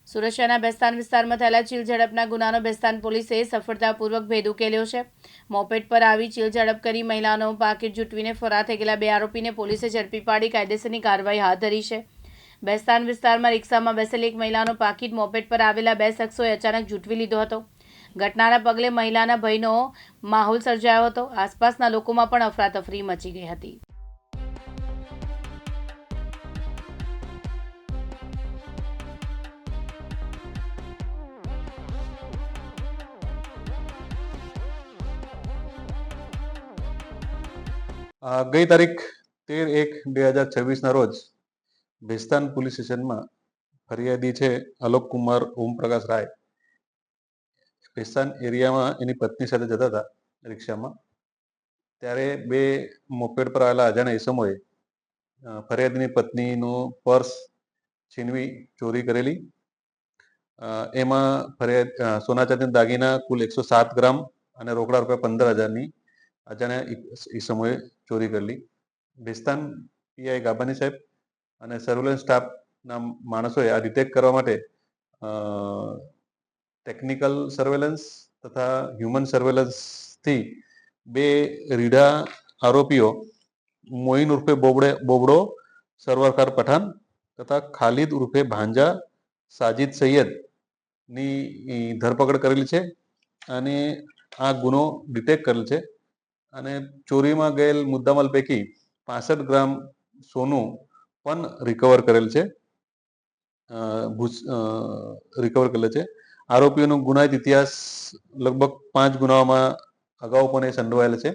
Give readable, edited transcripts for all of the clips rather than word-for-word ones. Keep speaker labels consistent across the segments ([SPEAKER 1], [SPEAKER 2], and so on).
[SPEAKER 1] સુરત શહેરના બેસ્તાન વિસ્તારમાં થયેલા ચીલ ઝડપના ગુનાનો બેસ્તાન પોલીસે સફળતાપૂર્વક ભેદ ઉકેલ્યો છે. મોપેડ પર આવી ચીલ ઝડપ કરી મહિલાનો પાકીટ જૂટવીને ફરાર થઈ ગયેલા 2 આરોપીને પોલીસે ઝડપી પાડી કાયદેસરની કાર્યવાહી હાથ ધરી છે. બેસ્તાન વિસ્તારમાં રિક્ષામાં બેસેલી એક મહિલાનો પાકીટ મોપેડ પર આવેલા 2 શખ્સોએ અચાનક જૂટવી લીધો હતો. ઘટનાના પગલે મહિલાના ભયનો માહોલ સર્જાયો હતો. આસપાસના લોકોમાં પણ અફરાતફરી મચી ગઈ હતી.
[SPEAKER 2] ગઈ તારીખ 13/1/2026ના રોજ ભેસ્તાન પોલીસ સ્ટેશનમાં ફરિયાદી છે અલોક કુમાર ઓમપ્રકાશ રાય ભેસ્તાન એરિયામાં એની પત્ની સાથે જતા હતા રિક્ષામાં. ત્યારે 2 મોપેડ પર આવેલા અજાણ્યા ઈસમોએ ફરિયાદીની પત્નીનું પર્સ છીનવી ચોરી કરેલી. એમાં સોના ચાંદીના દાગીના કુલ 107 ગ્રામ અને રોકડા રૂપિયા 15,000ની અજાણ્યા ઈસમોએ ચોરી કરેલી. ભેસ્તાન પીઆઈ ગાબાની સાહેબ અને સર્વેલન્સ સ્ટાફના માણસોએ આ ડિટેક્ટ કરવા માટે ટેકનિકલ સર્વેલન્સ તથા હ્યુમન સર્વેલન્સથી 2 રીઢા આરોપીઓ મોઇન ઉર્ફે બોબડો સરવરકાર પઠાણ તથા ખાલિદ ઉર્ફે ભાંજા સાજિદ સૈયદની ધરપકડ કરેલી છે અને આ ગુનો ડિટેક્ટ કરેલ છે. અને ચોરીમાં ગયેલ મુદ્દામાલ પૈકી 65 ગ્રામ સોનું પણ રિકવર કરેલ છે. આરોપીઓનો ગુનાહિત ઇતિહાસ લગભગ 5 ગુનાઓમાં અગાઉ પણ એ સંડોવાયેલ છે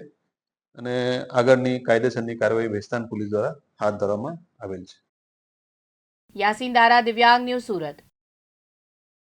[SPEAKER 2] અને આગળની કાયદેસરની કાર્યવાહી ભેસ્તાન પોલીસ દ્વારા હાથ ધરવામાં આવેલ છે.
[SPEAKER 1] યાસીન દારા, દિવ્યાંગ ન્યૂઝ, સુરત.